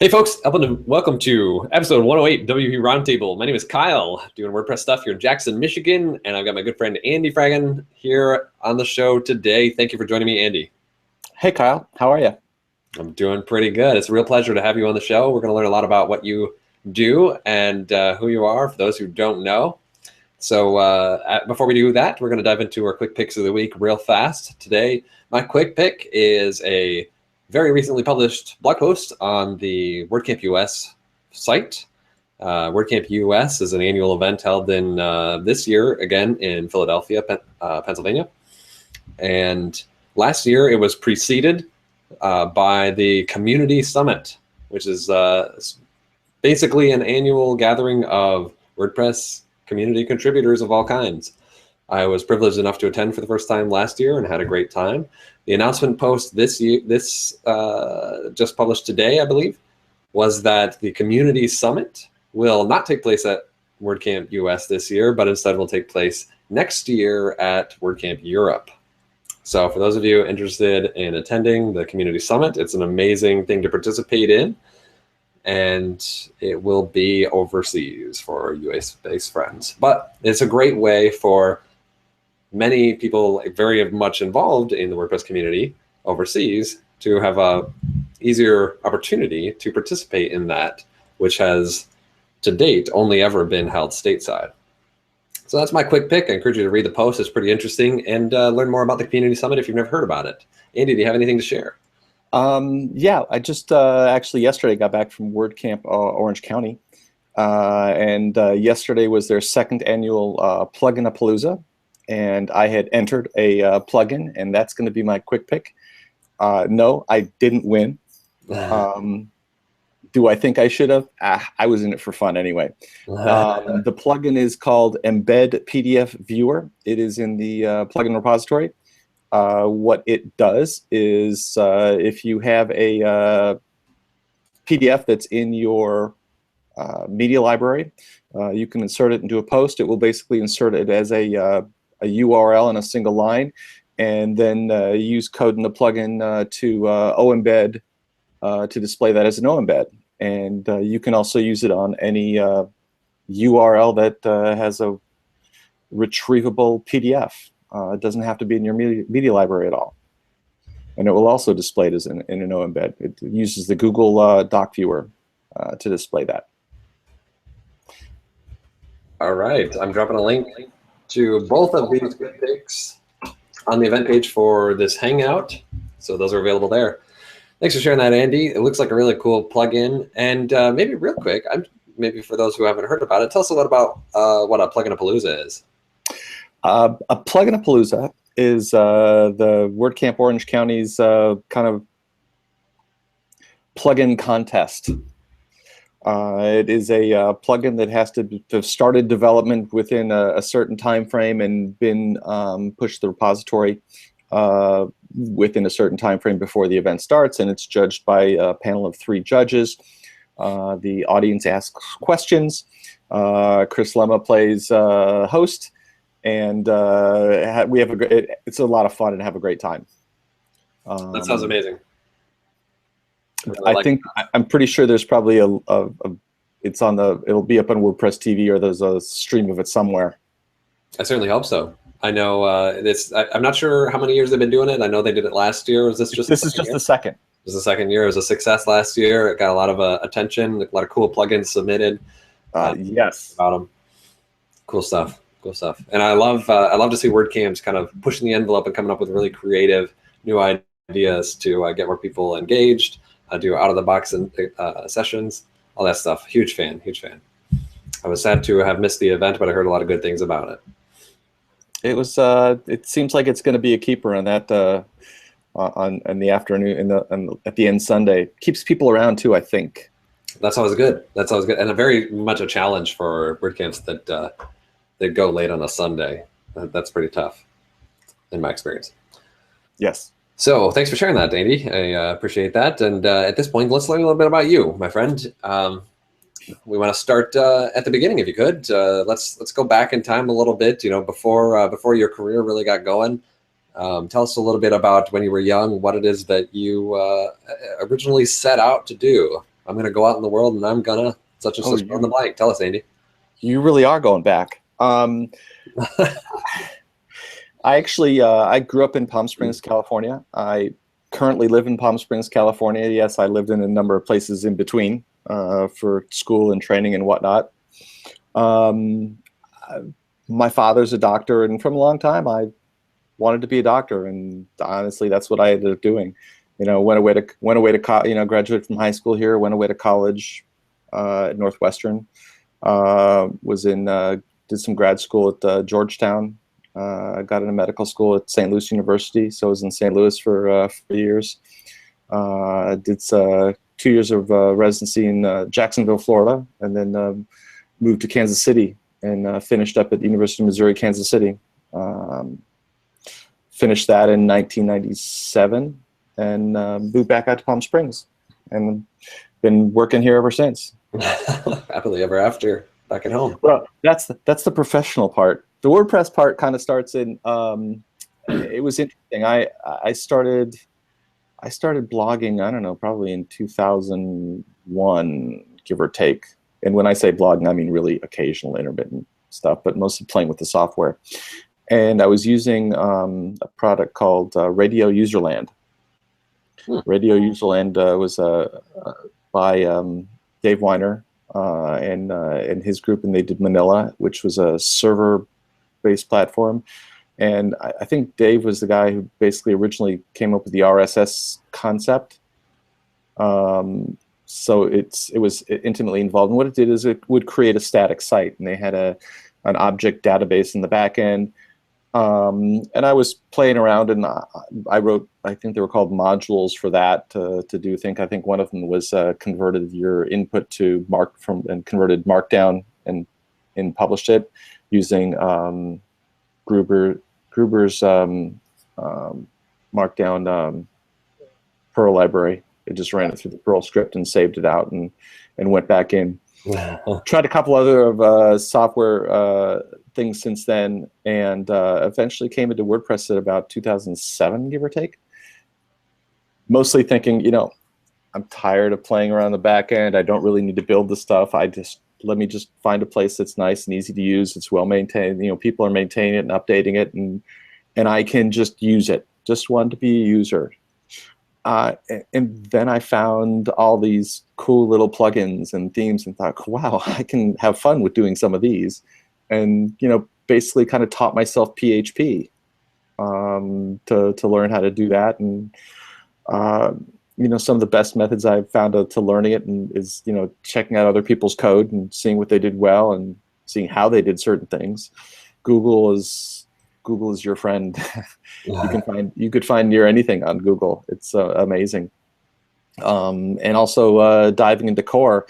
Hey folks, welcome to episode 108 WP Roundtable. My name is Kyle, doing WordPress stuff here in Jackson, Michigan, and I've got my good friend Andy Fragen here on the show today. Thank you for joining me, Andy. Hey Kyle, how are you? I'm doing pretty good. It's a real pleasure to have you on the show. We're going to learn a lot about what you do and who you are, for those who don't know. So before we do that, we're going to dive into our quick picks of the week real fast. Today, my quick pick is a very recently published blog post on the WordCamp US site. WordCamp US is an annual event held in this year, again, in Philadelphia, Pennsylvania. And last year, it was preceded by the Community Summit, which is basically an annual gathering of WordPress community contributors of all kinds. I was privileged enough to attend for the first time last year and had a great time. The announcement post this just published today, I believe, was that the Community Summit will not take place at WordCamp US this year, but instead will take place next year at WordCamp Europe. So for those of you interested in attending the Community Summit, it's an amazing thing to participate in, and it will be overseas for US-based friends. But it's a great way for many people very much involved in the WordPress community overseas to have a easier opportunity to participate in that, which has to date only ever been held stateside. So that's my quick pick. I encourage you to read the post. It's pretty interesting, and learn more about the Community Summit if you've never heard about it. Andy, do you have anything to share? Yeah, I just actually yesterday got back from WordCamp Orange County, and yesterday was their second annual Plugin-a-Palooza. And I had entered a plugin, and that's going to be my quick pick. No, I didn't win. Do I think I should have? I was in it for fun anyway. The plugin is called Embed PDF Viewer. It is in the plugin repository. What it does is if you have a PDF that's in your media library, you can insert it into a post. It will basically insert it as a URL in a single line, and then use code in the plugin to O-embed to display that as an O-embed. And you can also use it on any URL that has a retrievable PDF. It doesn't have to be in your media library at all. And it will also display it as in an O-embed. It uses the Google Doc Viewer to display that. All right, I'm dropping a link to both of these good picks on the event page for this Hangout. So those are available there. Thanks for sharing that, Andy. It looks like a really cool plugin. And maybe real quick, maybe for those who haven't heard about it, tell us a little about what a Plugin-a-Palooza is. A Plugin-a-Palooza is the WordCamp Orange County's kind of plugin contest. It is a plugin that has to have started development within a certain time frame and been pushed to the repository within a certain time frame before the event starts, and it's judged by a panel of 3 judges. The audience asks questions. Chris Lemma plays host, and we have it's a lot of fun and have a great time. That sounds amazing. I'm pretty sure there's probably it'll be up on WordPress TV, or there's a stream of it somewhere. I certainly hope so. I know I'm not sure how many years they've been doing it. I know they did it last year. Was this just this is just the second? This is the second year. It was a success last year. It got a lot of attention, a lot of cool plugins submitted. Yes. About them. Cool stuff. Cool stuff. And I love to see WordCamps kind of pushing the envelope and coming up with really creative new ideas to get more people engaged. Do out-of-the-box sessions, all that stuff. Huge fan, huge fan. I was sad to have missed the event, but I heard a lot of good things about it. It was. It seems like it's going to be a keeper on that in the afternoon, at the end Sunday. Keeps people around too, I think. That's always good. That's always good, and very much a challenge for WordCamps that go late on a Sunday. That's pretty tough, in my experience. Yes. So thanks for sharing that, Andy. I appreciate that. And at this point, let's learn a little bit about you, my friend. We want to start at the beginning, if you could. Let's go back in time a little bit. Before your career really got going. Tell us a little bit about when you were young, what it is that you originally set out to do. I'm going to go out in the world and I'm going to such and such on the blank. Tell us, Andy. You really are going back. I grew up in Palm Springs, California. I currently live in Palm Springs, California. Yes, I lived in a number of places in between for school and training and whatnot. My father's a doctor, and from a long time I wanted to be a doctor, and honestly, that's what I ended up doing. Went away to graduated from high school here, went away to college at Northwestern. Did some grad school at Georgetown. Got into medical school at St. Louis University, so I was in St. Louis for 4 years. Did 2 years of residency in Jacksonville, Florida, and then moved to Kansas City and finished up at the University of Missouri, Kansas City. Finished that in 1997 and moved back out to Palm Springs, and been working here ever since. Happily ever after, back at home. Well, that's the professional part. The WordPress part kind of starts in. It was interesting. I started blogging, I don't know, probably in 2001, give or take. And when I say blogging, I mean really occasional intermittent stuff, but mostly playing with the software. And I was using a product called Radio Userland. Radio Userland was by Dave Weiner and his group, and they did Manila, which was a server-based platform. And I think Dave was the guy who basically originally came up with the RSS concept. So it was intimately involved. And what it did is it would create a static site, and they had an object database in the back end. And I was playing around, and I wrote, I think they were called modules for that to do things. I think one of them was converted your input to converted Markdown and published it using Gruber's Markdown Perl library. It just ran it through the Perl script and saved it out and went back in. Tried a couple other software things since then, and eventually came into WordPress at about 2007, give or take. Mostly thinking, I'm tired of playing around the back end. I don't really need to build the stuff. Let me just find a place that's nice and easy to use. It's well maintained. People are maintaining it and updating it, and I can just use it. Just want to be a user. And then I found all these cool little plugins and themes and thought, wow, I can have fun with doing some of these. And, basically kind of taught myself PHP to learn how to do that. And, some of the best methods I've found to learning it is, checking out other people's code and seeing what they did well and seeing how they did certain things. Google is your friend. You could find near anything on Google. It's amazing. And also diving into core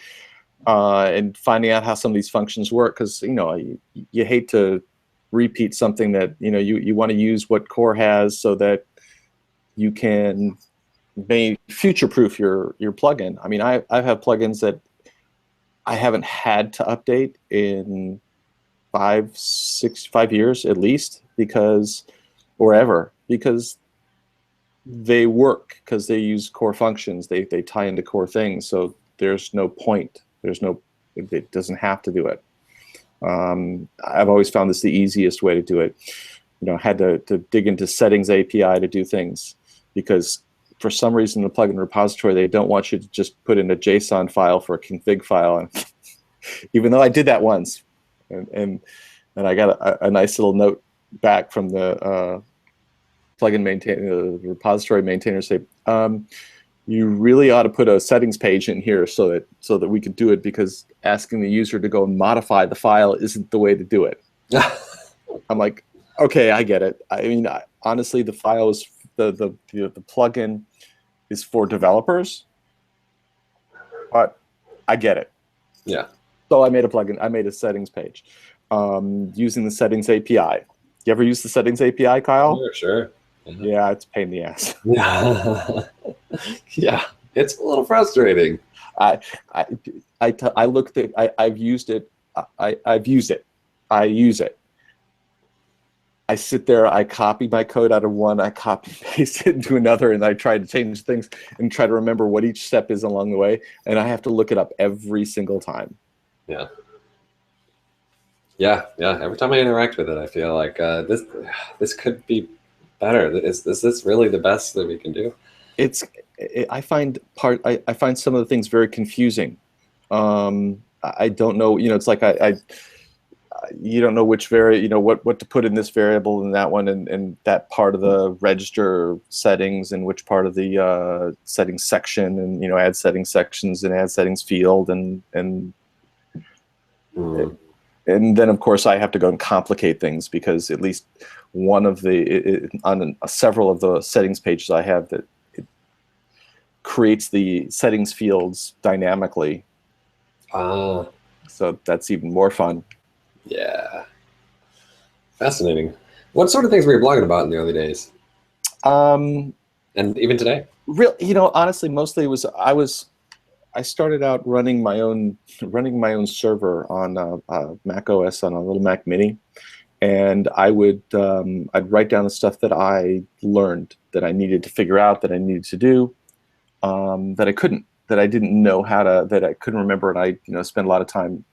and finding out how some of these functions work, because you hate to repeat something that you want to use what core has so that you can future-proof your plugin. I mean, I have plugins that I haven't had to update in 5 years at least, because they work, because they use core functions. They tie into core things, so there's no point. It doesn't have to do it. I've always found this the easiest way to do it. Had to dig into settings API to do things, because for some reason in the plugin repository they don't want you to just put in a JSON file for a config file. And even though I did that once, and I got a nice little note back from the plugin maintainer, the repository maintainer, say, you really ought to put a settings page in here so that we could do it, because asking the user to go and modify the file isn't the way to do it. I'm like, okay, I get it. I mean, honestly, the file is the plugin is for developers, but I get it. Yeah. So I made a settings page using the settings API. You ever use the settings API, Kyle? Sure. Yeah, it's a pain in the ass. Yeah, it's a little frustrating. I've used it. I use it. I sit there, I copy my code out of one, I copy and paste it into another, and I try to change things and try to remember what each step is along the way. And I have to look it up every single time. Yeah. Yeah. Yeah. Every time I interact with it, I feel like this could be better. Is this really the best that we can do? I find some of the things very confusing. I don't know, it's like you don't know which what to put in this variable and that one and that part of the register settings and which part of the settings section and add settings sections and add settings field and then of course I have to go and complicate things because at least one of on several of the settings pages I have that it creates the settings fields dynamically. So that's even more fun. Yeah. Fascinating. What sort of things were you blogging about in the early days? And even today? Honestly, mostly it was I started out running my own server on Mac OS on a little Mac Mini, and I'd write down the stuff that I learned that I needed to figure out, that I needed to do, that I didn't know that I couldn't remember, and I spent a lot of time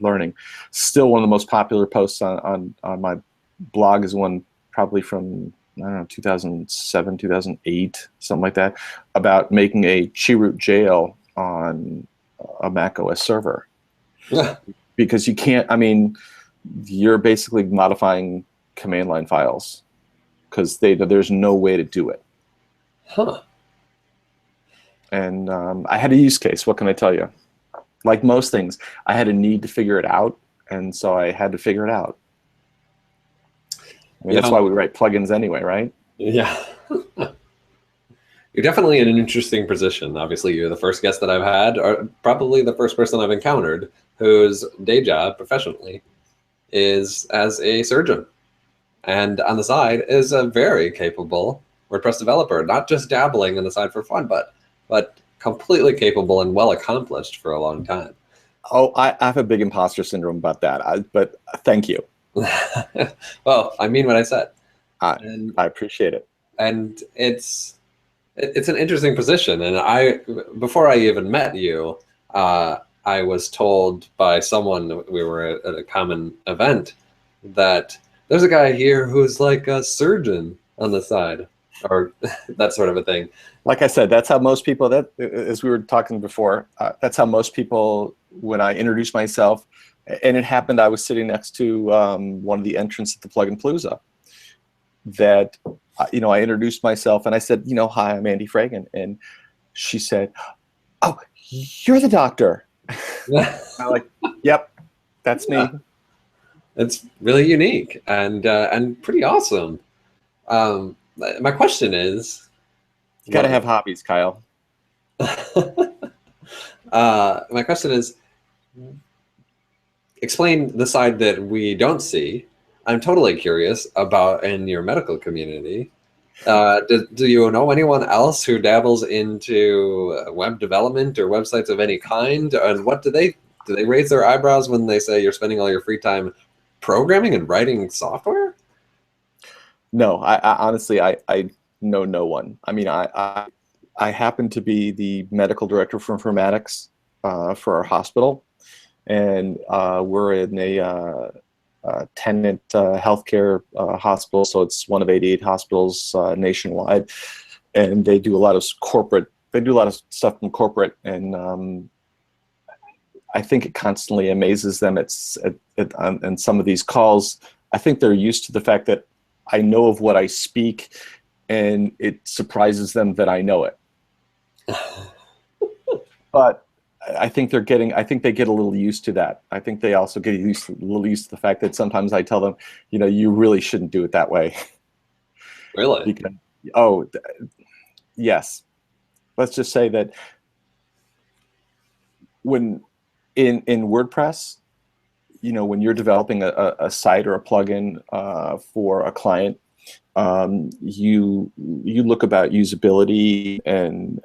learning. Still, one of the most popular posts on my blog is one probably from, I don't know, 2007, 2008, something like that, about making a chroot jail on a Mac OS server. Yeah. Because you can't, you're basically modifying command line files because there's no way to do it. Huh. And I had a use case. What can I tell you? Like most things, I had a need to figure it out, and so I had to figure it out. That's why we write plugins anyway, right? Yeah. You're definitely in an interesting position. Obviously, you're the first guest that I've had, or probably the first person I've encountered whose day job professionally is as a surgeon. And on the side is a very capable WordPress developer, not just dabbling on the side for fun, but completely capable and well accomplished for a long time. Oh, I have a big imposter syndrome about that, but thank you. Well, I mean what I said. I appreciate it. And it's an interesting position. And before I even met you, I was told by someone, we were at a common event, that there's a guy here who's like a surgeon on the side, or that sort of a thing. Like I said, that's how most people, as we were talking before, that's how most people, when I introduce myself, and it happened, I was sitting next to one of the entrants at the Plugin Palooza, that, I introduced myself and I said, hi, I'm Andy Fragen. And she said, oh, you're the doctor. I'm like, yep, that's me. It's really unique and pretty awesome. My question is, you got to have hobbies, Kyle. My question is, explain the side that we don't see. I'm totally curious about in your medical community. Do you know anyone else who dabbles into web development or websites of any kind? And what do they raise their eyebrows when they say you're spending all your free time programming and writing software? No, I honestly, I know no one. I happen to be the medical director for informatics for our hospital, and we're in a tenant healthcare hospital, so it's one of 88 hospitals nationwide, and they do a lot of corporate. They do a lot of stuff from corporate, and I think it constantly amazes them. And some of these calls, I think they're used to the fact that I know of what I speak, and it surprises them that I know it. But I think they get a little used to that. I think they also get a little used to the fact that sometimes I tell them, you really shouldn't do it that way. Really? Because, yes. Let's just say that when in WordPress, when you're developing a site or a plugin for a client, you look about usability and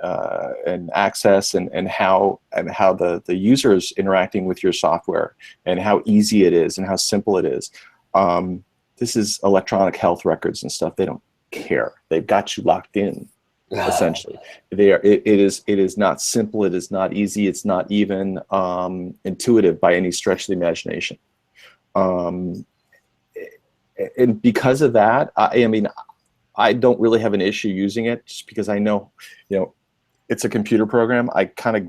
access and how the user is interacting with your software and how easy it is and how simple it is. this is electronic health records and stuff. They don't care. They've got you locked in, essentially. It is not simple. It is not easy. It's not even intuitive by any stretch of the imagination. And because of that, I mean, I don't really have an issue using it, just because I know, it's a computer program. I kind of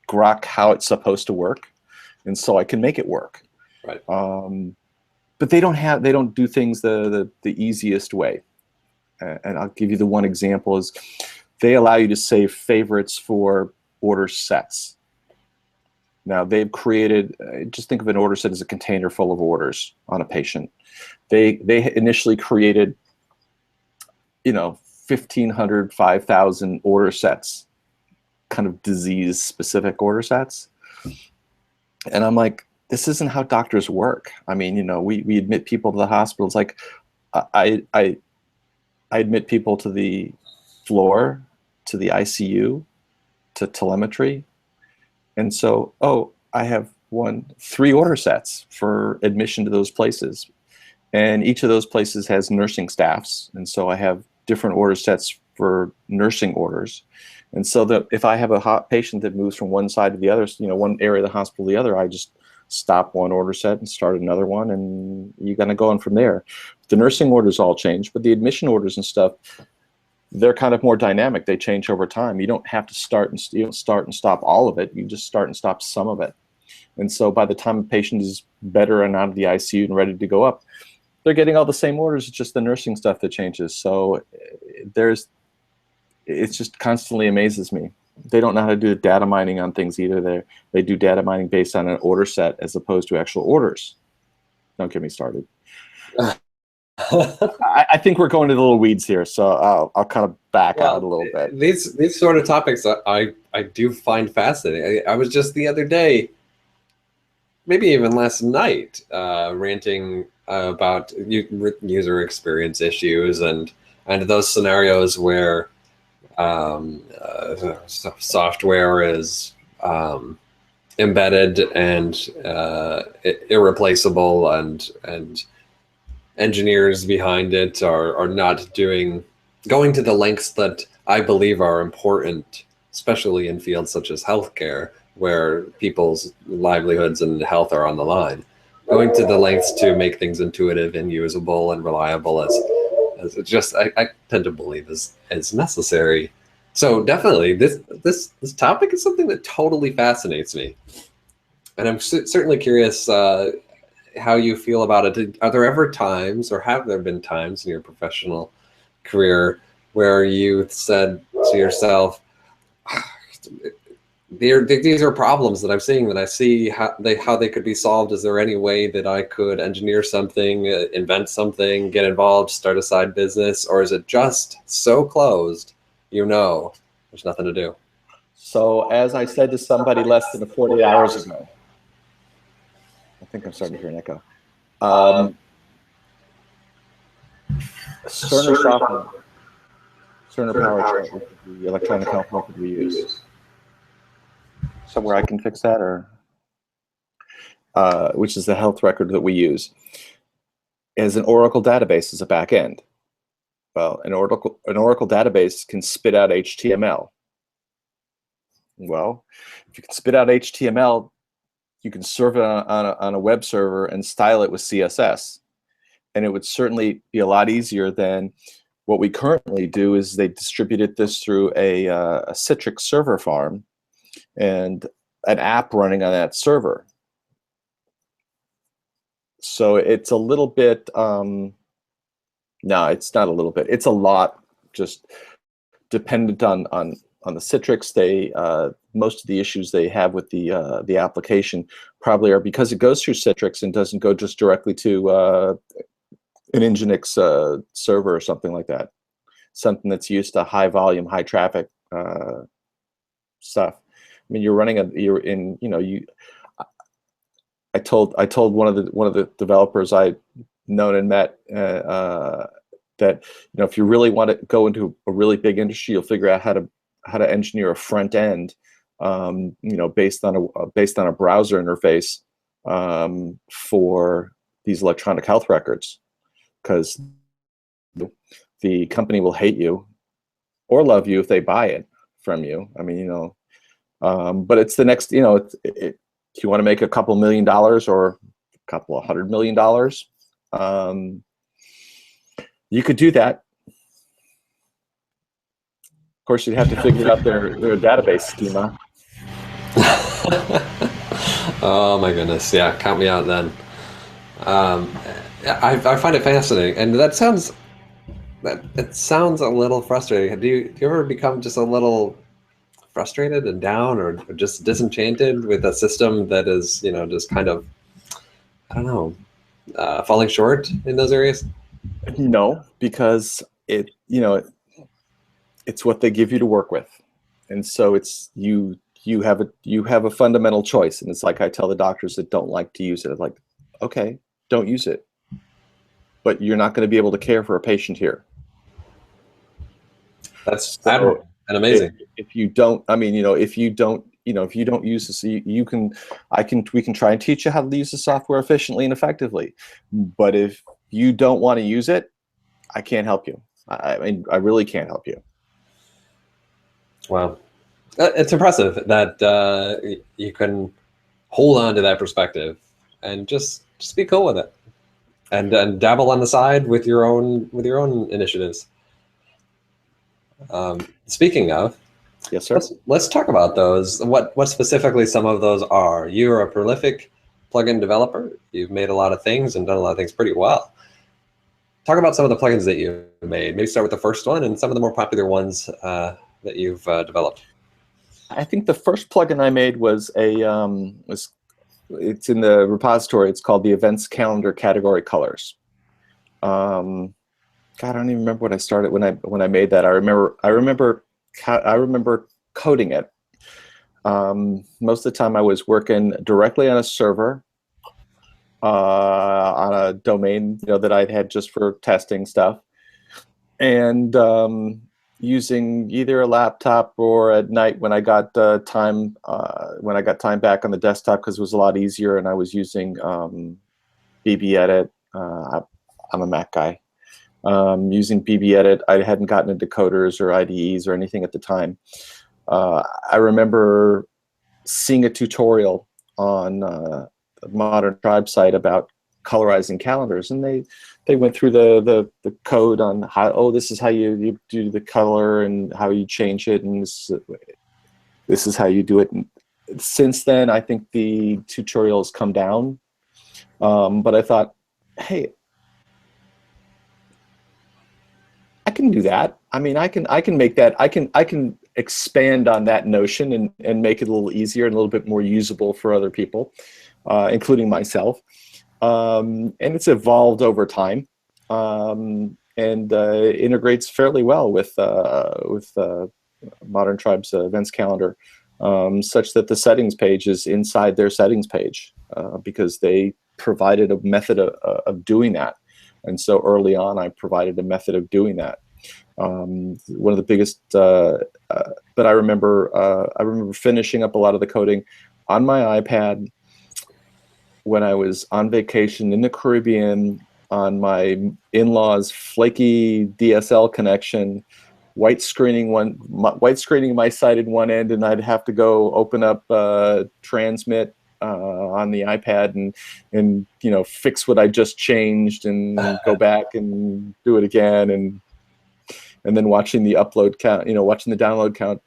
grok how it's supposed to work, and so I can make it work. Right. But they don't do things the easiest way. And I'll give you the one example is they allow you to save favorites for order sets. Now they've created, just think of an order set as a container full of orders on a patient. They initially created, 1,500, 5,000 order sets, kind of disease specific order sets. And I'm like, this isn't how doctors work. I mean, we admit people to the hospitals. Like I admit people to the floor, to the ICU, to telemetry. And so, I have 3 order sets for admission to those places. And each of those places has nursing staffs. And so I have different order sets for nursing orders. And so that if I have a hot patient that moves from one side to the other, one area of the hospital to the other, I just stop one order set and start another one, and you're going to go on from there. The nursing orders all change, but the admission orders and stuff, they're kind of more dynamic. They change over time. You don't have to start and stop all of it. You just start and stop some of it. And so by the time a patient is better and out of the ICU and ready to go up, they're getting all the same orders. It's just the nursing stuff that changes. So it just constantly amazes me. They don't know how to do data mining on things either. They do data mining based on an order set as opposed to actual orders. Don't get me started. I think we're going to the little weeds here, so I'll kind of back out a little bit. These sort of topics I do find fascinating. I was just the other day, maybe even last night, ranting about user experience issues and those scenarios where software is embedded and irreplaceable, and engineers behind it are not going to the lengths that I believe are important, especially in fields such as healthcare, where people's livelihoods and health are on the line. Going to the lengths to make things intuitive and usable and reliable as just I tend to believe is necessary. So definitely this topic is something that totally fascinates me, and I'm certainly curious how you feel about it. Are there ever times, or have there been times in your professional career where you said to yourself, these are problems that I'm seeing, that I see how they could be solved. Is there any way that I could engineer something, invent something, get involved, start a side business, or is it just so closed, there's nothing to do? So as I said to somebody less than 48 hours ago, I think I'm starting to hear an echo. Cerner software, Cerner PowerChart, the electronic health record we use. Somewhere I can fix that, or which is the health record that we use, as an Oracle database as a back end. Well, an Oracle database can spit out HTML. Well, if you can spit out HTML, you can serve it on a web server and style it with CSS. And it would certainly be a lot easier than what we currently do. Is they distributed this through a Citrix server farm and an app running on that server. So it's a little bit, no, it's not a little bit. It's a lot, just dependent on the Citrix. They most of the issues they have with the application probably are because it goes through Citrix and doesn't go just directly to an Nginx server or something like that. Something that's used to high volume, high traffic stuff. I mean, I told one of the developers I'd known and met that if you really want to go into a really big industry, you'll figure out how to engineer a front end, based on a browser interface for these electronic health records, because the company will hate you or love you if they buy it from you. I mean, but it's the next, if you want to make a couple $1 million or a couple of $100 million, you could do that. Of course, you'd have to figure out their database schema. Oh my goodness, yeah, count me out then. I find it fascinating, and it sounds a little frustrating. Do you ever become just a little frustrated and down, or just disenchanted with a system that is, just kind of, I don't know, falling short in those areas? No, because it's what they give you to work with, and so it's you have a fundamental choice. And it's like I tell the doctors that don't like to use it, I'm like, okay, don't use it, but you're not going to be able to care for a patient here. That's admirable and amazing. If you don't, if you don't use this, we can try and teach you how to use the software efficiently and effectively. But if you don't want to use it, I can't help you. I really can't help you. Wow. It's impressive that you can hold on to that perspective and just be cool with it, and dabble on the side with your own initiatives. Speaking of, yes, sir. Let's talk about those. What specifically some of those are. You're a prolific plugin developer. You've made a lot of things and done a lot of things pretty well. Talk about some of the plugins that you've made. Maybe start with the first one and some of the more popular ones that you've developed. I think the first plugin I made was it's in the repository. It's called the Events Calendar Category Colors. God, I don't even remember when I started when I made that. I remember coding it. Most of the time I was working directly on a server, on a domain that I'd had just for testing stuff, and using either a laptop or at night when I got time back on the desktop, because it was a lot easier, and I was using BB-Edit. I'm a Mac guy. Using BB-Edit, I hadn't gotten into coders or IDEs or anything at the time. I remember seeing a tutorial on the Modern Tribe site about colorizing calendars, and they went through the code on how, this is how you do the color and how you change it, and this is how you do it. And since then, I think the tutorials come down, but I thought, hey, I can do that. I mean, I can make that. I can expand on that notion and make it a little easier and a little bit more usable for other people, including myself. And it's evolved over time, and integrates fairly well with Modern Tribe's events calendar, such that the settings page is inside their settings page, because they provided a method of doing that. And so early on, I provided a method of doing that. One of the biggest, but I remember finishing up a lot of the coding on my iPad when I was on vacation in the Caribbean on my in-laws' flaky DSL connection, white screening my site at one end, and I'd have to go open up transmit on the iPad and fix what I just changed and go back and do it again, and then watching the upload count, watching the download count,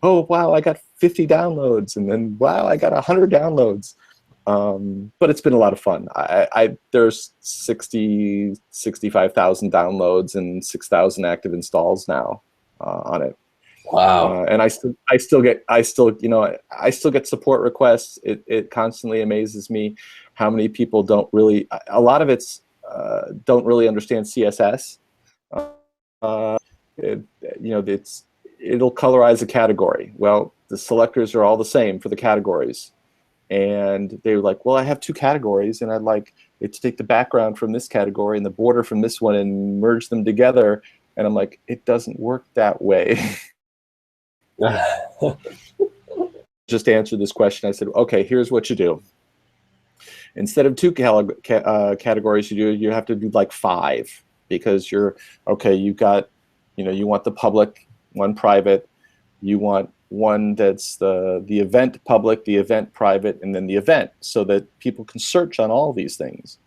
oh wow, I got 50 downloads, and then wow, I got 100 downloads. But it's been a lot of fun. There's 65,000 downloads and 6,000 active installs now on it. Wow. And I still get support requests. It constantly amazes me how many people don't really understand CSS. It'll colorize a category. Well, the selectors are all the same for the categories. And they were like, well, I have two categories, and I'd like it to take the background from this category and the border from this one and merge them together. And I'm like, it doesn't work that way. Just to answer this question, I said, okay, here's what you do. Instead of 2 categories, you have to do like 5, because you're okay. You got, you want the public, one private. You want one that's the event public, the event private, and then the event, so that people can search on all these things.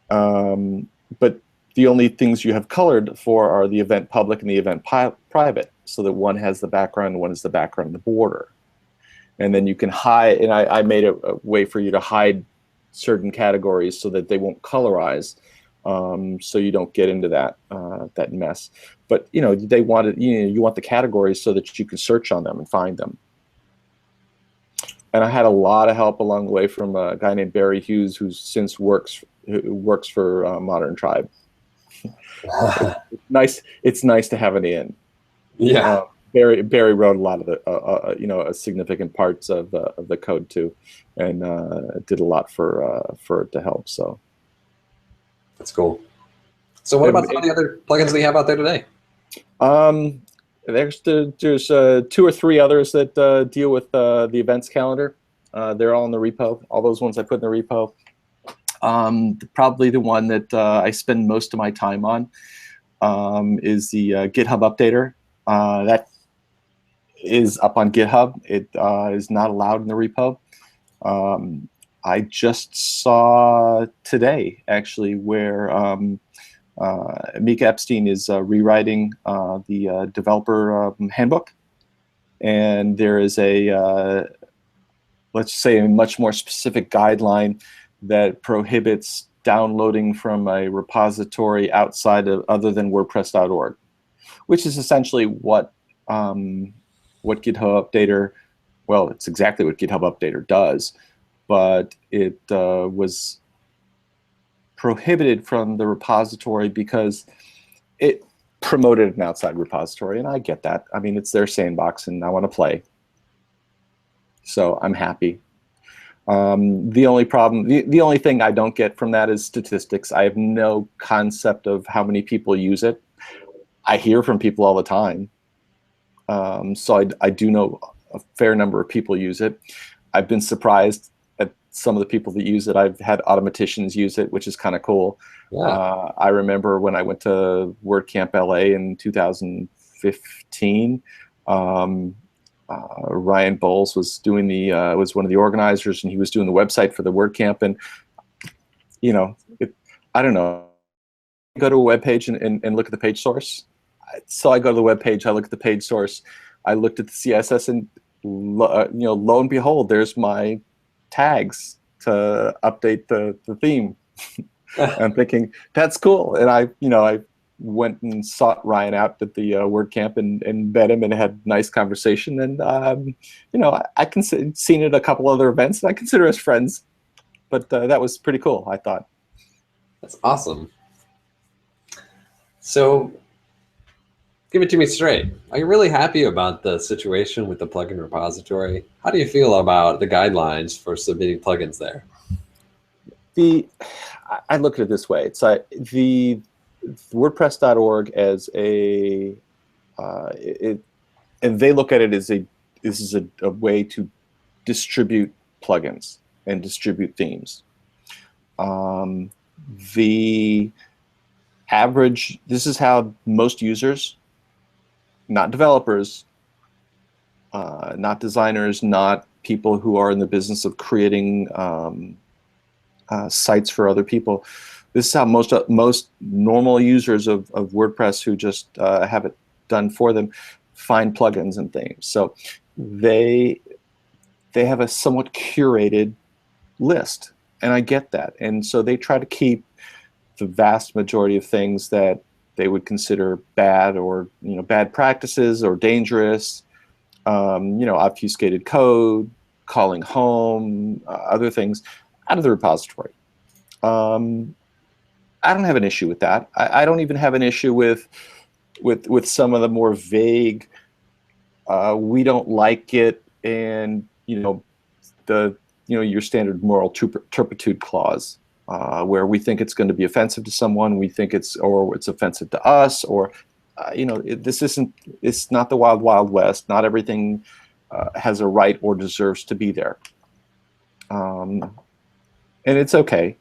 But the only things you have colored for are the event public and the event private, so that one has the background and one is the background and the border. And then you can hide, and I made a way for you to hide certain categories so that they won't colorize, so you don't get into that that mess. But they wanted, you want the categories so that you can search on them and find them. And I had a lot of help along the way from a guy named Barry Hughes, who since works for Modern Tribe. It's nice to have it in. Yeah. Barry wrote a lot of the significant parts of the code too, and did a lot for it to help. So that's cool. So what about some of the other plugins that you have out there today? There's 2 or 3 others that deal with the events calendar. They're all in the repo. All those ones I put in the repo. Probably the one that I spend most of my time on is the GitHub Updater. That is up on GitHub. It is not allowed in the repo. I just saw today, actually, where Mika Epstein is rewriting the developer handbook, and there is a let's say a much more specific guideline that prohibits downloading from a repository outside of other than WordPress.org, which is essentially what GitHub Updater, well, it's exactly what GitHub Updater does, but it was prohibited from the repository because it promoted an outside repository, and I get that. I mean, it's their sandbox, and I want to play, so I'm happy. The only problem, the only thing I don't get from that is statistics. I have no concept of how many people use it. I hear from people all the time, so I do know a fair number of people use it. I've been surprised at some of the people that use it. I've had automaticians use it, which is kind of cool. Yeah. I remember when I went to WordCamp LA in 2015. Ryan Bowles was doing was one of the organizers, and he was doing the website for the WordCamp. And I don't know. Go to a web page and look at the page source. So I go to the web page. I look at the page source. I looked at the CSS, and lo and behold, there's my tags to update the theme. I'm thinking that's cool, and I went and sought Ryan out at the WordCamp and met him and had a nice conversation. And I seen it at a couple other events, and I consider us friends. But that was pretty cool, I thought. That's awesome. So, give it to me straight. Are you really happy about the situation with the plugin repository? How do you feel about the guidelines for submitting plugins there? I look at it this way. It's the WordPress.org as and they look at it as this is a way to distribute plugins and distribute themes. The average, this is how most users, not developers, not designers, not people who are in the business of creating sites for other people, this is how most normal users of WordPress who just have it done for them find plugins and themes. So they have a somewhat curated list, and I get that. And so they try to keep the vast majority of things that they would consider bad, or bad practices or dangerous, obfuscated code, calling home, other things, out of the repository. I don't have an issue with that. I don't even have an issue with some of the more vague, we don't like it, and your standard moral turpitude clause, where we think it's going to be offensive to someone, or it's offensive to us, or it's not the wild, wild west. Not everything has a right or deserves to be there. and it's okay.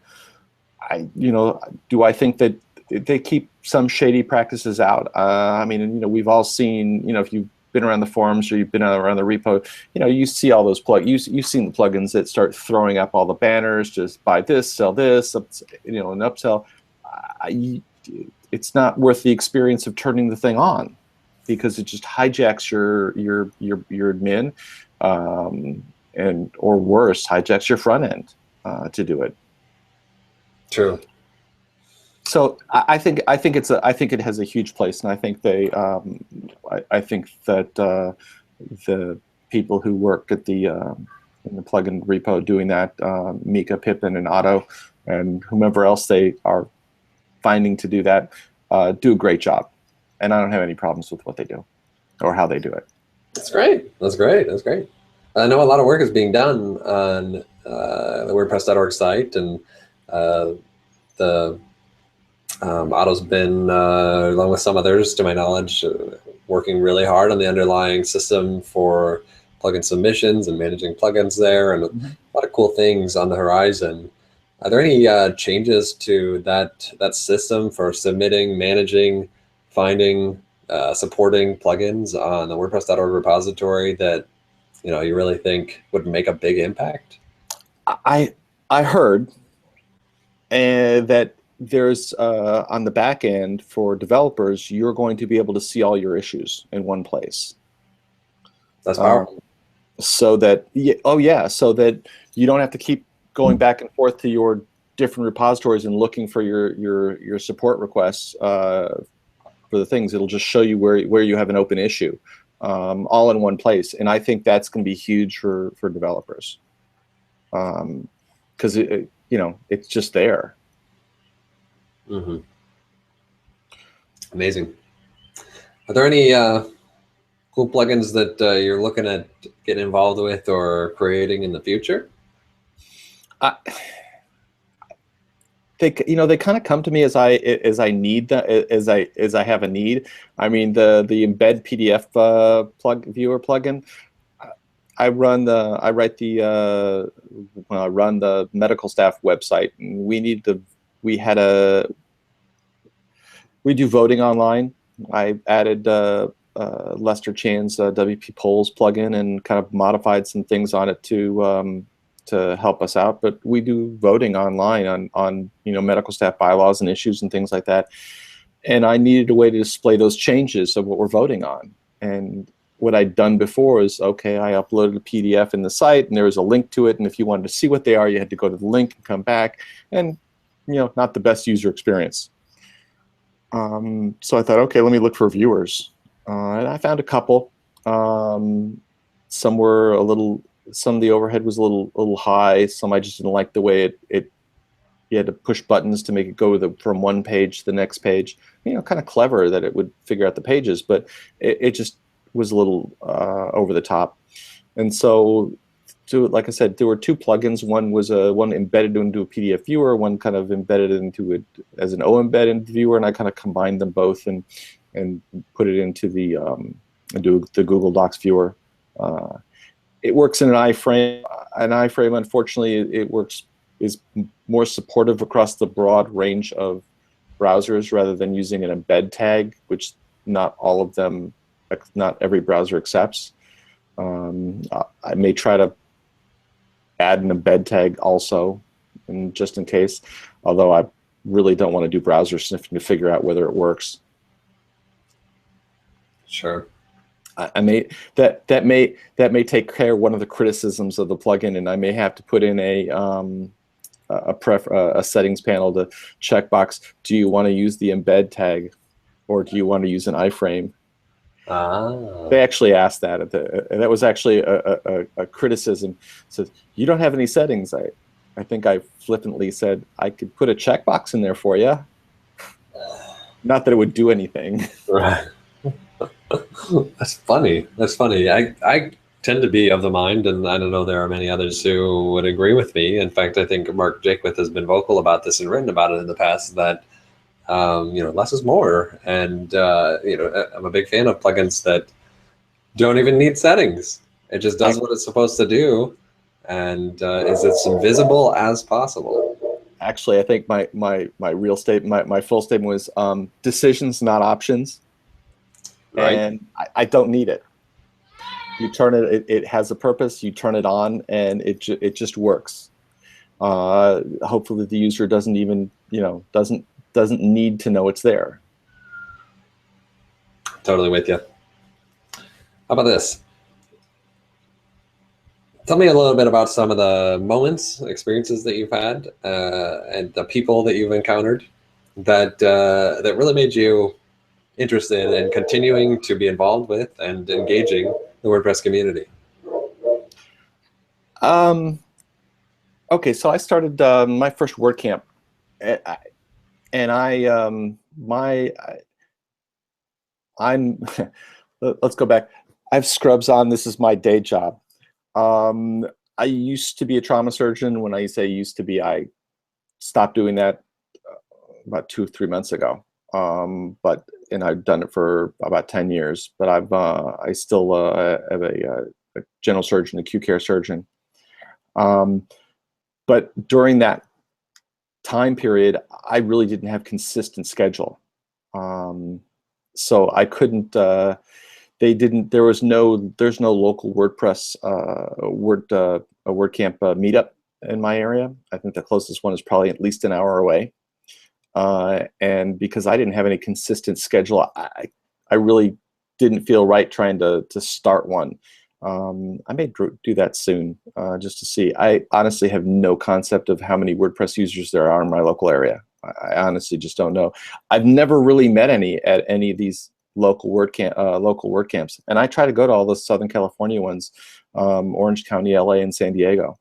Do I think that they keep some shady practices out? I mean, we've all seen, if you've been around the forums or you've been around the repo, you see all those you've seen the plugins that start throwing up all the banners, just buy this, sell this, an upsell. It's not worth the experience of turning the thing on, because it just hijacks your admin, and or worse, hijacks your front end to do it. True. So I think it has a huge place, and I think I think that the people who work at in the plugin repo doing that, Mika, Pippin, and Otto, and whomever else they are finding to do that, do a great job, and I don't have any problems with what they do or how they do it. That's great. That's great. That's great. I know a lot of work is being done on the WordPress.org site, and Otto's been, along with some others, to my knowledge, working really hard on the underlying system for plugin submissions and managing plugins there, and a lot of cool things on the horizon. Are there any changes to that system for submitting, managing, finding, supporting plugins on the WordPress.org repository that you really think would make a big impact? I heard that there's on the back end for developers, you're going to be able to see all your issues in one place. That's powerful. So that so that you don't have to keep going back and forth to your different repositories and looking for your support requests for the things. It'll just show you where you have an open issue, all in one place. And I think that's going to be huge for developers, because it's just there. Mm-hmm. Amazing. Are there any cool plugins that you're looking at getting involved with or creating in the future? They kind of come to me as I need as I have a need. I mean, the embed PDF viewer plugin. I run the medical staff website, and we do voting online. I added Lester Chan's WP Polls plugin and kind of modified some things on it to help us out. But we do voting online on medical staff bylaws and issues and things like that. And I needed a way to display those changes of what we're voting on. And what I'd done before is, okay, I uploaded a PDF in the site, and there was a link to it. And if you wanted to see what they are, you had to go to the link and come back. And not the best user experience. So I thought, okay, let me look for viewers. And I found a couple. Some of the overhead was a little high. Some I just didn't like the way you had to push buttons to make it go from one page to the next page. Kind of clever that it would figure out the pages, but it just was a little over the top. And so, like I said, there were two plugins. One was one embedded into a PDF viewer, one kind of embedded into it as an O-embed into the viewer, and I kind of combined them both and put it into the Google Docs viewer. It works in an iframe. An iframe, unfortunately, is more supportive across the broad range of browsers rather than using an embed tag, which not every browser accepts. I may try to add an embed tag also, and just in case, although I really don't want to do browser sniffing to figure out whether it works. Sure. I may that may take care of one of the criticisms of the plugin, and I may have to put in a settings panel to checkbox: do you want to use the embed tag, or do you want to use an iframe? They actually asked that, and that was actually a criticism. So you don't have any settings. I think I flippantly said I could put a checkbox in there for you. Not that it would do anything. Right. That's funny. That's funny. I tend to be of the mind, and I don't know there are many others who would agree with me. In fact, I think Mark Jakewith has been vocal about this and written about it in the past, that less is more. And I'm a big fan of plugins that don't even need settings. It just does what it's supposed to do. and is as visible as possible. Actually, I think my real statement, my full statement was decisions, not options. Right. And I don't need it. You turn it, it has a purpose, you turn it on, and it just works. Hopefully the user doesn't even, doesn't need to know it's there. Totally with you. How about this? Tell me a little bit about some of the moments, experiences that you've had, and the people that you've encountered that that really made you interested in continuing to be involved with and engaging the WordPress community. Okay, so I started my first WordCamp, and I'm let's go back. I have scrubs on. This is my day job. I used to be a trauma surgeon. When I say used to be, I stopped doing that about 2 or 3 months ago. And I've done it for about 10 years. But I still have a general surgeon, acute care surgeon. But during that time period, I really didn't have consistent schedule. So I couldn't. There's no local WordPress WordCamp meetup in my area. I think the closest one is probably at least an hour away. And because I didn't have any consistent schedule, I really didn't feel right trying to start one. I may do that soon, just to see. I honestly have no concept of how many WordPress users there are in my local area. I honestly just don't know. I've never really met any at any of these local WordCamps, and I try to go to all the Southern California ones, Orange County, LA, and San Diego.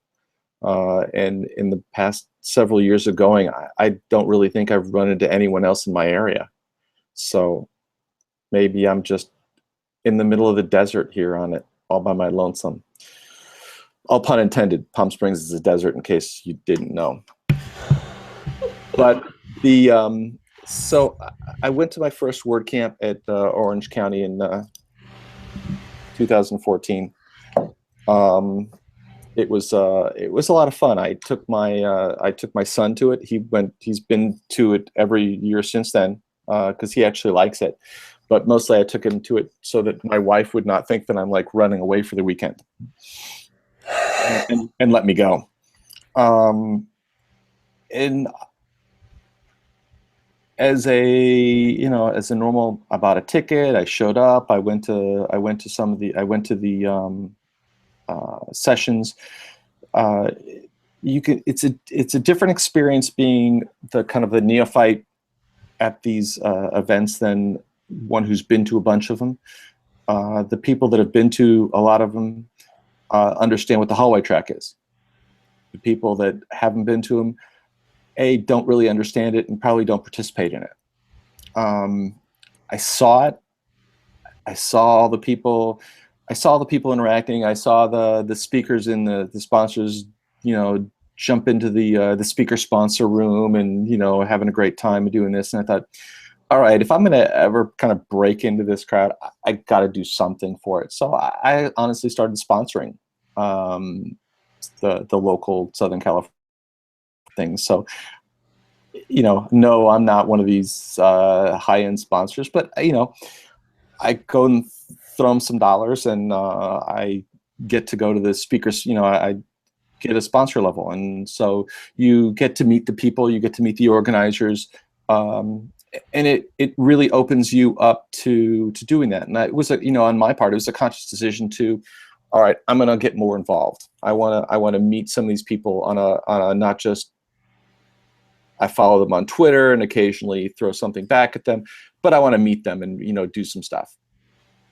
And in the past several years of going, I don't really think I've run into anyone else in my area. So maybe I'm just in the middle of the desert here on it, all by my lonesome. All pun intended. Palm Springs is a desert, in case you didn't know. But so I went to my first WordCamp at Orange County in 2014. It was a lot of fun. I took my son to it. He's been to it every year since then, because he actually likes it. But mostly I took him to it so that my wife would not think that I'm like running away for the weekend, and let me go. And as a normal, I bought a ticket. I showed up. I went to the sessions. It's a different experience being the kind of the neophyte at these events than one who's been to a bunch of them. The people that have been to a lot of them understand what the hallway track is. The people that haven't been to them, don't really understand it and probably don't participate in it. I saw it. I saw all the people. I saw the people interacting. I saw the speakers and the sponsors, jump into the speaker sponsor room and having a great time and doing this. And I thought, all right, if I'm going to ever kind of break into this crowd, I got to do something for it. So I honestly started sponsoring the local Southern California things. So, no, I'm not one of these high-end sponsors, but I go and throw them some dollars, and I get to go to the speakers. I get a sponsor level, and so you get to meet the people, you get to meet the organizers, and it really opens you up to doing that. And it was on my part, it was a conscious decision to, all right, I'm going to get more involved. I want to meet some of these people on a not just, I follow them on Twitter and occasionally throw something back at them, but I want to meet them and do some stuff.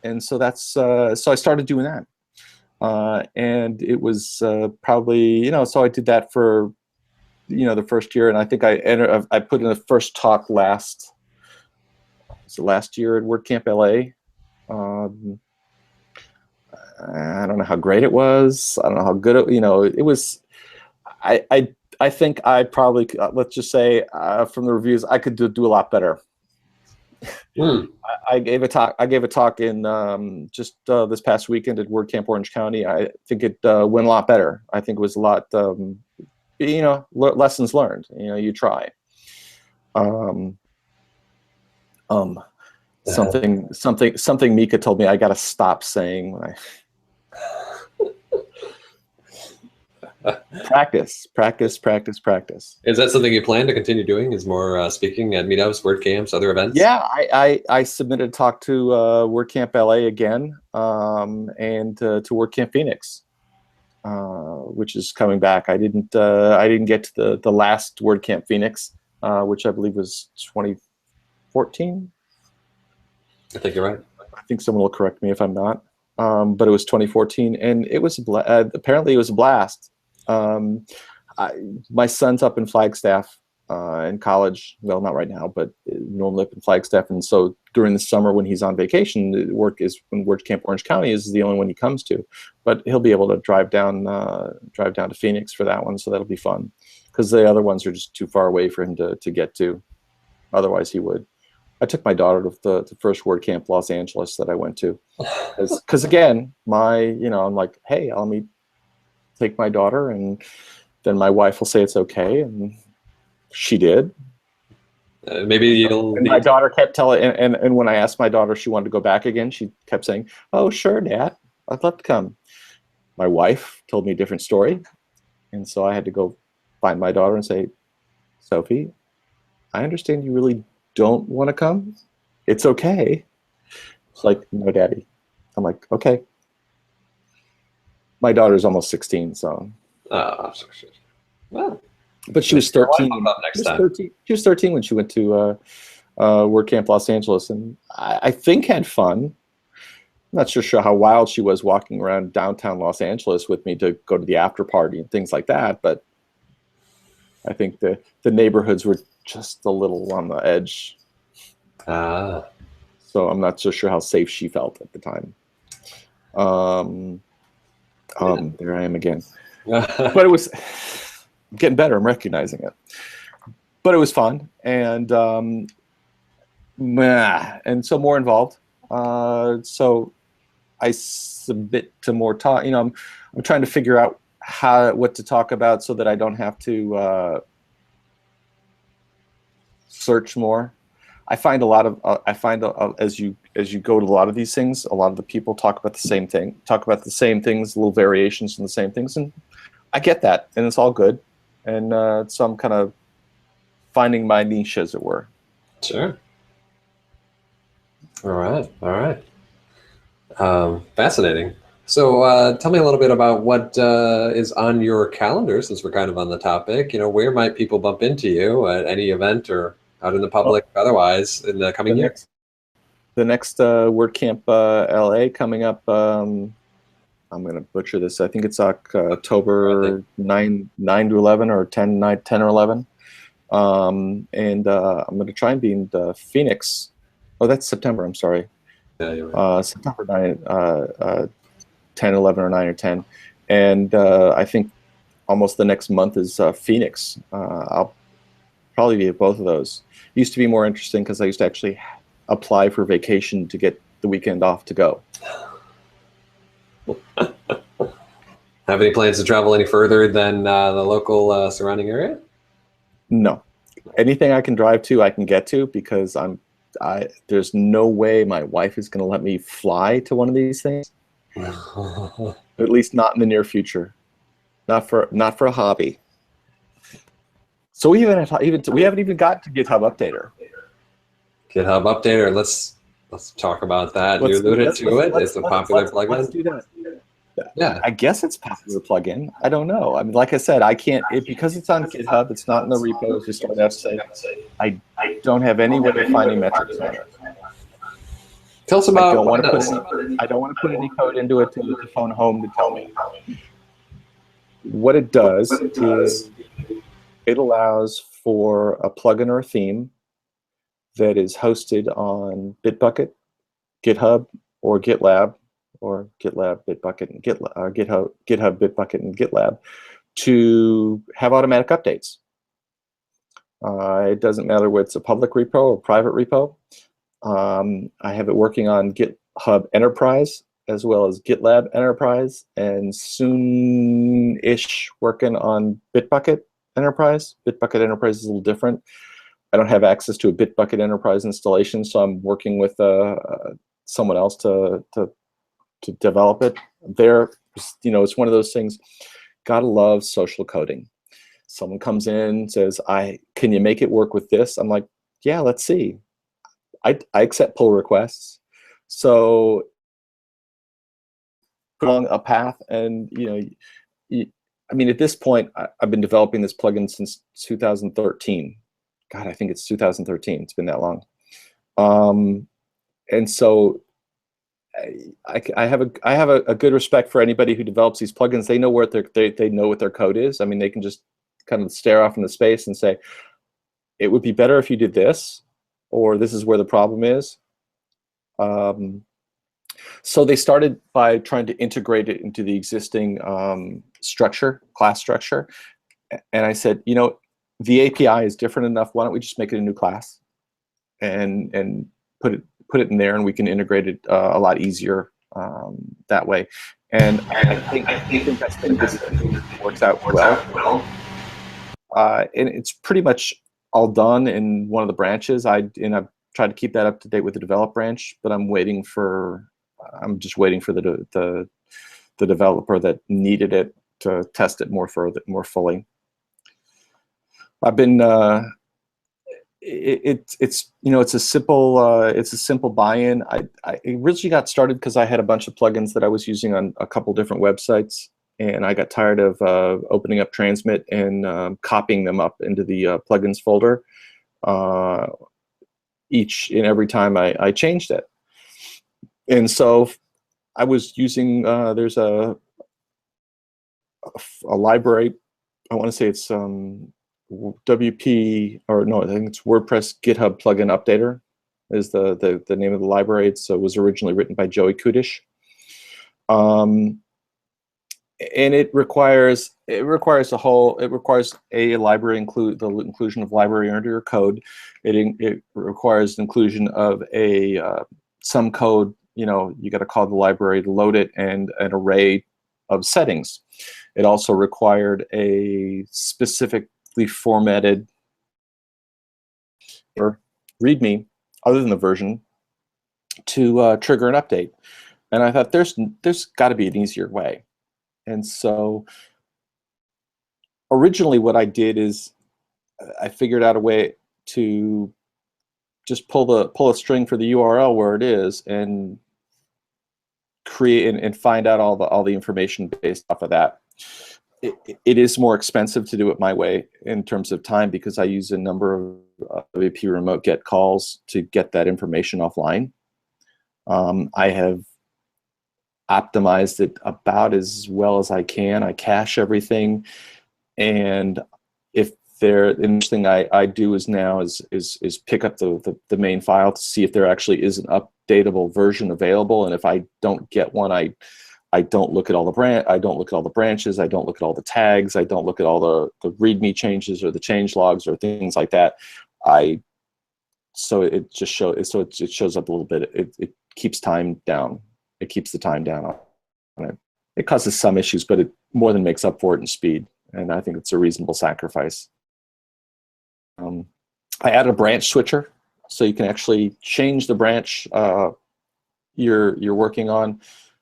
And so that's so I started doing that, and it was probably so I did that for the first year, and I think I put in the first talk last year at WordCamp LA. I don't know how great it was. I don't know how good it was. I think I probably, let's just say from the reviews, I could do a lot better. Hmm. I gave a talk. I gave a talk in just this past weekend at WordCamp Orange County. I think it went a lot better. I think it was a lot, lessons learned. You try. Um, something Mika told me I got to stop saying when I practice. Is that something you plan to continue doing? Is more speaking at meetups, WordCamps, other events? Yeah, I submitted a talk to WordCamp LA again, and to WordCamp Phoenix, which is coming back. I didn't get to the last WordCamp Phoenix, which I believe was 2014. I think you're right. I think someone will correct me if I'm not, but it was 2014, and it was apparently it was a blast. My son's up in Flagstaff in college. Well, not right now, but normally up in Flagstaff. And so during the summer when he's on vacation, when WordCamp Orange County is the only one he comes to. But he'll be able to drive down to Phoenix for that one, so that'll be fun. Because the other ones are just too far away for him to get to. Otherwise, he would. I took my daughter to the first WordCamp Los Angeles that I went to. Because again, I'm like, hey, take my daughter, and then my wife will say it's okay, and she did. Maybe you'll. And my daughter kept telling, and when I asked my daughter if she wanted to go back again, she kept saying, "Oh, sure, Dad, I'd love to come." My wife told me a different story, and so I had to go find my daughter and say, "Sophie, I understand you really don't want to come. It's okay." She's like, "No, Daddy." I'm like, "Okay." My daughter's almost 16, so. Well, but she was 13. She was 13 when she went to WordCamp Los Angeles, and I think had fun. I'm not sure how wild she was walking around downtown Los Angeles with me to go to the after party and things like that, but I think the neighborhoods were just a little on the edge. So I'm not so sure how safe she felt at the time. There I am again. But it was getting better. I'm recognizing it. But it was fun, and so more involved. So I submit to more talk. I'm trying to figure out what to talk about so that I don't have to search more. I find a lot of as you go to a lot of these things, a lot of the people talk about the same things, little variations on the same things, and I get that, and it's all good. And so I'm kind of finding my niche, as it were. Sure. All right. Fascinating. So tell me a little bit about what is on your calendar, since we're kind of on the topic. Where might people bump into you at any event or out in the public, otherwise, in the coming years? The next WordCamp LA coming up, I'm going to butcher this. I think it's October 9 to 11 or 10 or 11. And I'm going to try and be in Phoenix. Oh, that's September. I'm sorry. Yeah, you're right. September 9, 10, 11, or 9 or 10. And I think almost the next month is Phoenix. I'll probably be at both of those. It used to be more interesting because I used to actually apply for vacation to get the weekend off to go. Have any plans to travel any further than the local surrounding area? No. Anything I can drive to, I can get to, because there's no way my wife is going to let me fly to one of these things. At least not in the near future. Not for a hobby. So we haven't even got to GitHub Updater. GitHub Updater. Let's talk about that. You alluded to it. It's a popular plugin. Let's do that. Yeah, I guess it's popular plugin. I don't know. I mean, like I said, I can't because it's on GitHub. It's not in the repos. Just don't have to say. I don't have any way of finding metrics on it. Tell us about. I don't want to put any code into it to phone home to tell me. What it does is it allows for a plugin or a theme that is hosted on Bitbucket, GitHub, or GitLab, or GitLab, Bitbucket, and GitHub, Bitbucket, and GitLab, to have automatic updates. It doesn't matter whether it's a public repo or private repo. I have it working on GitHub Enterprise as well as GitLab Enterprise, and soon-ish working on Bitbucket Enterprise. Bitbucket Enterprise is a little different. I don't have access to a Bitbucket Enterprise installation, so I'm working with someone else to develop it. It's one of those things. Gotta love social coding. Someone comes in and says, can you make it work with this? I'm like, yeah, let's see. I accept pull requests. So put on a path, and I mean, at this point, I've been developing this plugin since 2013. God, I think it's 2013. It's been that long. And so I have a good respect for anybody who develops these plugins. They know where they know what their code is. I mean, they can just kind of stare off into space and say, it would be better if you did this, or this is where the problem is. So they started by trying to integrate it into the existing class structure. And I said, the API is different enough. Why don't we just make it a new class and put it in there, and we can integrate it a lot easier that way. And I think that's been good. It works out well. And it's pretty much all done in one of the branches. I've tried to keep that up to date with the develop branch, but I'm just waiting for the developer that needed it to test it more fully. I've been it's a simple buy-in. I originally got started because I had a bunch of plugins that I was using on a couple different websites, and I got tired of opening up Transmit and copying them up into the plugins folder each and every time I changed it. And so I was using, there's a library, I want to say it's WP, or no, I think it's WordPress GitHub Plugin Updater is the name of the library. It was originally written by Joey Kudish. And it requires a library the inclusion of library under your code. It requires inclusion of some code. You got to call the library to load it, and an array of settings. It also required a specifically formatted or README, other than the version, to trigger an update. And I thought there's got to be an easier way. And so originally what I did is I figured out a way to just pull a string for the URL where it is, and create and find out all the information based off of that. It is more expensive to do it my way in terms of time, because I use a number of WP remote get calls to get that information offline. I have optimized it about as well as I can. I cache everything, and the next thing I do is pick up the main file to see if there actually is an updatable version available. And if I don't get one, I don't look at all the branches, I don't look at all the tags, I don't look at all the README changes or the change logs or things like that. So it shows up a little bit. It keeps time down. It keeps the time down on it. It causes some issues, but it more than makes up for it in speed. And I think it's a reasonable sacrifice. I added a branch switcher, so you can actually change the branch you're working on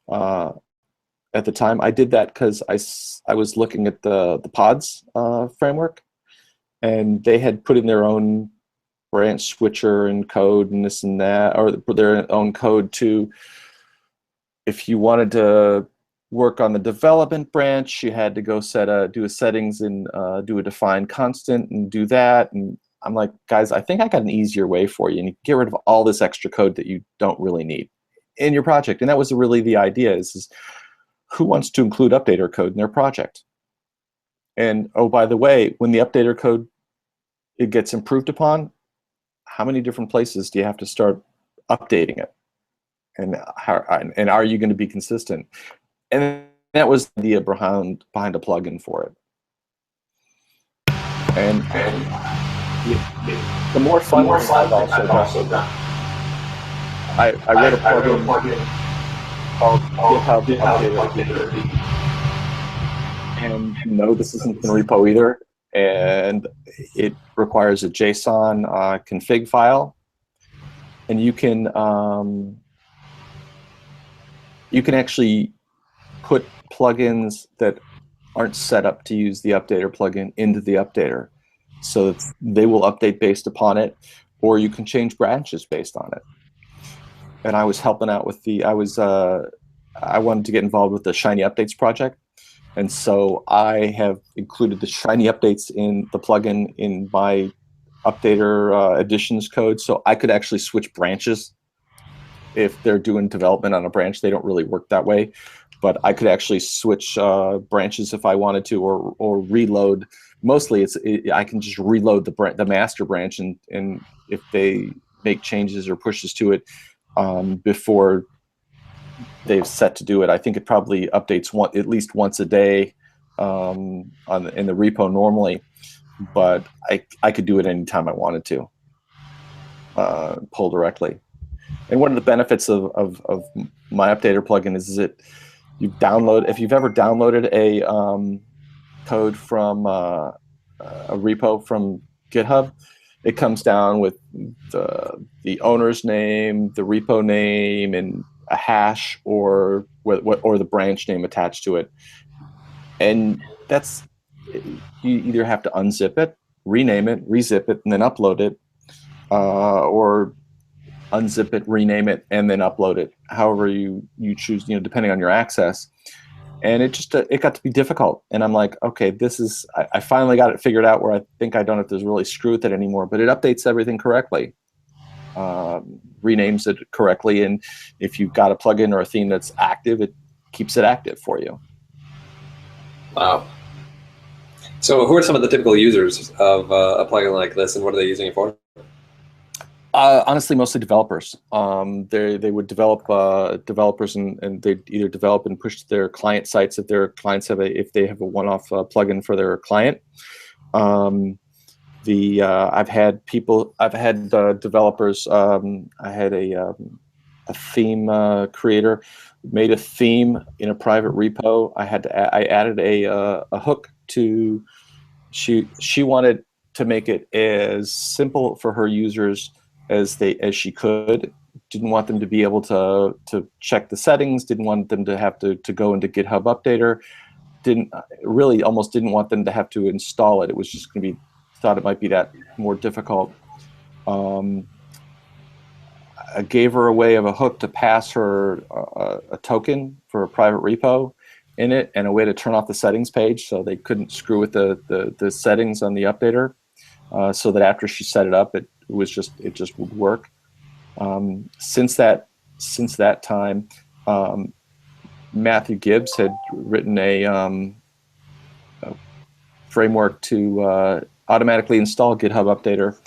at the time. I did that because I was looking at the pods framework, and they had put in their own branch switcher and code and this and that, or their own code to, if you wanted to work on the development branch, you had to go do a settings and do a defined constant and do that. And I'm like, guys, I think I got an easier way for you, and you get rid of all this extra code that you don't really need in your project. And that was really the idea: is who wants to include updater code in their project? And oh, by the way, when the updater code it gets improved upon, how many different places do you have to start updating it? And are you going to be consistent? And that was the idea behind a plugin for it. And the more fun I've also done. I wrote a plugin called GitHub Updater. And no, this isn't in the repo either. And it requires a JSON config file. And you can actually put plugins that aren't set up to use the updater plugin into the updater, so that they will update based upon it, or you can change branches based on it. And I was helping out with I wanted to get involved with the Shiny Updates project, and so I have included the Shiny Updates in the plugin in my updater additions code, so I could actually switch branches. If they're doing development on a branch, they don't really work that way, but I could actually switch branches if I wanted to, or reload. Mostly, I can just reload the master branch, and if they make changes or pushes to it before they've set to do it. I think it probably updates at least once a day in the repo normally, but I could do it anytime I wanted to pull directly. And one of the benefits of my updater plugin is that if you've ever downloaded a code from a repo from GitHub, it comes down with the owner's name, the repo name, and a hash or the branch name attached to it. And you either have to unzip it, rename it, rezip it, and then upload it, or unzip it, rename it, and then upload it. However you choose, depending on your access. And it got to be difficult. And I'm like, okay, I finally got it figured out where I think I don't have to really screw with it anymore. But it updates everything correctly, renames it correctly, and if you've got a plugin or a theme that's active, it keeps it active for you. Wow. So who are some of the typical users of a plugin like this, and what are they using it for? Honestly, mostly developers. They would develop developers, and they either develop and push to their client sites if their clients if they have a one-off plugin for their client. I've had developers. I had a theme creator made a theme in a private repo. I added a hook to. She wanted to make it as simple for her users as she could. Didn't want them to be able to check the settings. Didn't want them to have to go into GitHub Updater. Almost didn't want them to have to install it. It was just going to be. Thought it might be that more difficult. I gave her a way of a hook to pass her a token for a private repo in it, and a way to turn off the settings page so they couldn't screw with the settings on the updater, so that after she set it up, it just would work. Since that time, Matthew Gibbs had written a framework to automatically install GitHub Updater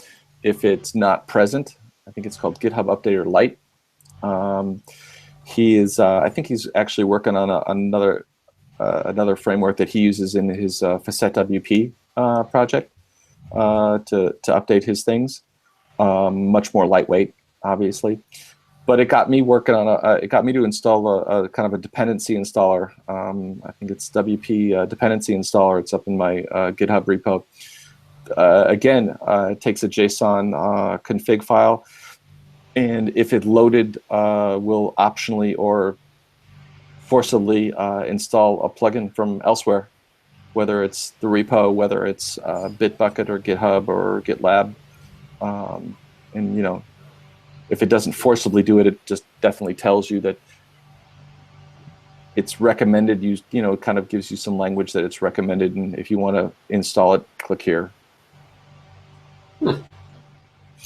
if it's not present. I think it's called GitHub Updater Lite. I think he's actually working on another framework that he uses in his Facet WP project to update his things. Much more lightweight, obviously. But it got me working on it got me to install a kind of a dependency installer. I think it's WP dependency installer. It's up in my GitHub repo. Again, it takes a JSON config file, and if it loaded, will optionally or forcibly install a plugin from elsewhere, whether it's the repo, whether it's Bitbucket or GitHub or GitLab, and if it doesn't forcibly do it, it just definitely tells you that it's recommended. It kind of gives you some language that it's recommended, and if you want to install it, click here.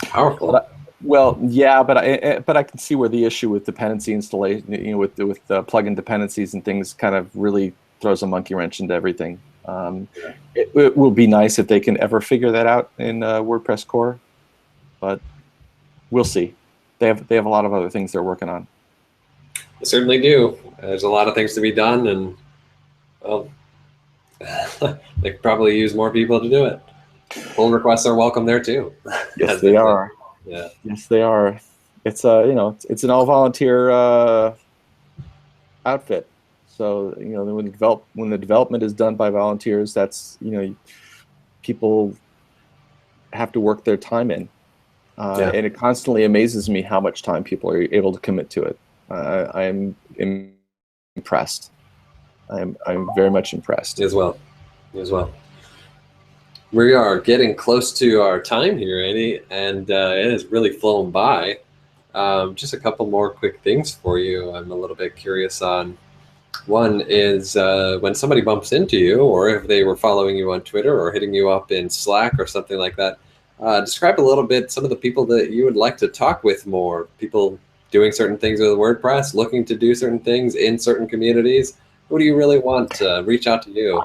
Powerful. Well, yeah, but I can see where the issue with dependency installation, with plugin dependencies and things, kind of really throws a monkey wrench into everything. It will be nice if they can ever figure that out in WordPress core, but we'll see. They have a lot of other things they're working on. They certainly do. There's a lot of things to be done, and well, they could probably use more people to do it. Pull requests are welcome there too. Yes, they are. Yeah. Yes, they are. it's a it's an all volunteer outfit. So when the development is done by volunteers, that's people have to work their time in, and it constantly amazes me how much time people are able to commit to it. I'm impressed. I'm very much impressed. As well. We are getting close to our time here, Andy, and it has really flown by. Just a couple more quick things for you. I'm a little bit curious on. One is when somebody bumps into you, or if they were following you on Twitter or hitting you up in Slack or something like that, describe a little bit some of the people that you would like to talk with more. People doing certain things with WordPress, looking to do certain things in certain communities. Who do you really want to reach out to you?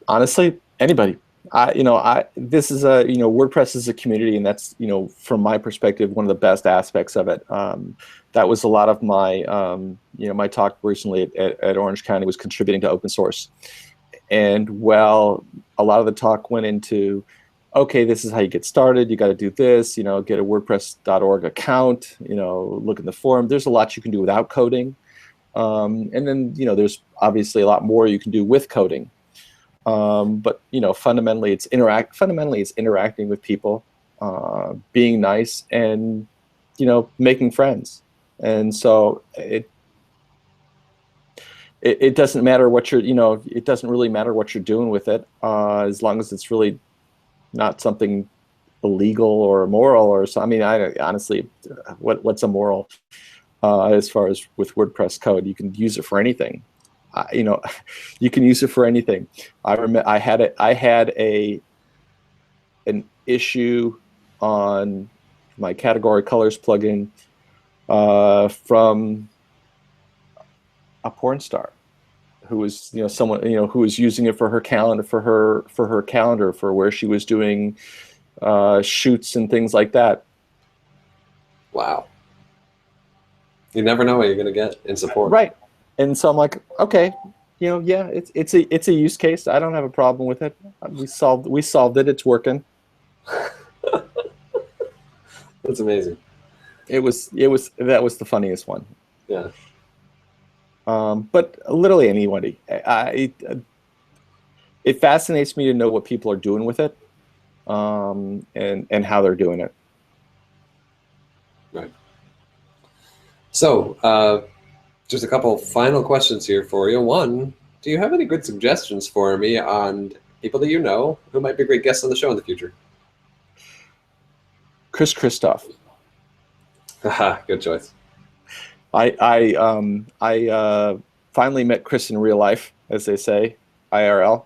Honestly, anybody. This is WordPress is a community, and that's from my perspective one of the best aspects of it. That was a lot of my my talk recently at Orange County was contributing to open source, and well, a lot of the talk went into, okay, this is how you get started. You got to do this. Get a WordPress.org account. Look in the forum. There's a lot you can do without coding, and then there's obviously a lot more you can do with coding. But fundamentally it's interacting with people, being nice, and making friends. And so it doesn't matter what you're it doesn't really matter what you're doing with it, as long as it's really not something illegal or immoral or so. I mean, honestly, what's immoral as far as with WordPress code? You can use it for anything. You can use it for anything. I remember I had an issue on my category colors plugin from a porn star who was someone who was using it for her calendar for where she was doing shoots and things like that. Wow. You never know what you're going to get in support. Right. And so I'm like, okay, yeah, it's a use case. I don't have a problem with it. We solved it. It's working. That's amazing. That was the funniest one. Yeah. But literally anybody. It fascinates me to know what people are doing with it, and how they're doing it. Right. So, just a couple final questions here for you. One, do you have any good suggestions for me on people that you know who might be great guests on the show in the future? Chris Christoph. Good choice. I finally met Chris in real life, as they say, IRL,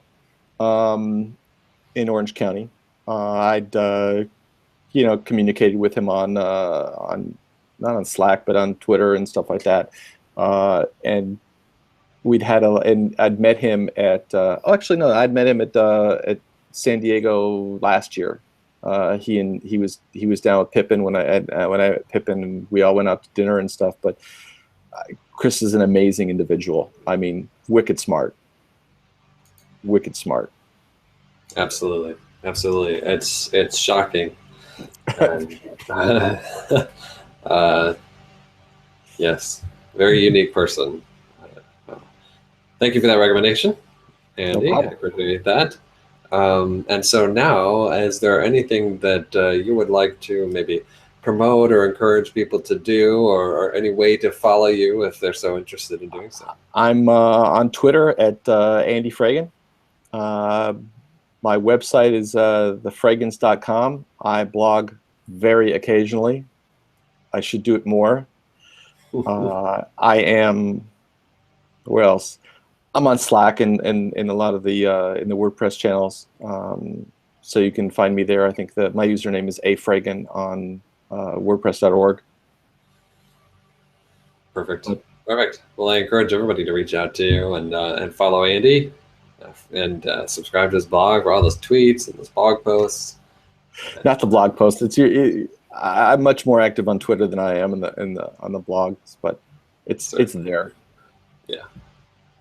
in Orange County. I'd communicated with him on not on Slack but on Twitter and stuff like that. And I'd met him at I'd met him at San Diego last year. He was down with Pippin when I met Pippin, and we all went out to dinner and stuff. But Chris is an amazing individual. I mean, wicked smart. Absolutely. It's shocking. Yes. Very unique person. Thank you for that recommendation, Andy. I appreciate that. And so now, is there anything that you would like to maybe promote or encourage people to do, or any way to follow you if they're so interested in doing so? I'm on Twitter at Andy Fragen. My website is thefragans.com. I blog very occasionally. I should do it more. I am, where else? I'm on Slack and a lot of the in the WordPress channels, so you can find me there. I think that my username is afragen on WordPress.org. Perfect. Well, I encourage everybody to reach out to you and follow Andy, and subscribe to his blog for all those tweets and those blog posts. Not the blog posts. I'm much more active on Twitter than I am on the blogs, but it's there.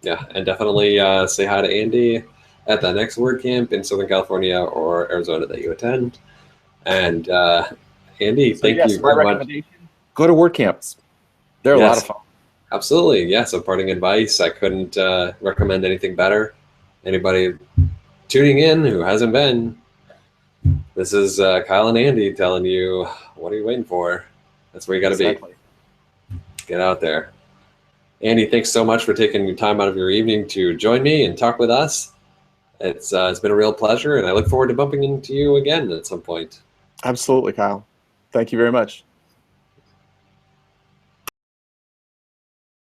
Yeah, and definitely say hi to Andy at the next WordCamp in Southern California or Arizona that you attend. And Andy, So thank yes, you my very much. recommendation, go to WordCamps. They're a lot of fun. Absolutely. Yeah. So parting advice, I couldn't recommend anything better. Anybody tuning in who hasn't been, this is Kyle and Andy telling you, what are you waiting for? That's where you got to be. Get out there. Andy, thanks so much for taking your time out of your evening to join me and talk with us. It's been a real pleasure, and I look forward to bumping into you again at some point. Absolutely, Kyle. Thank you very much.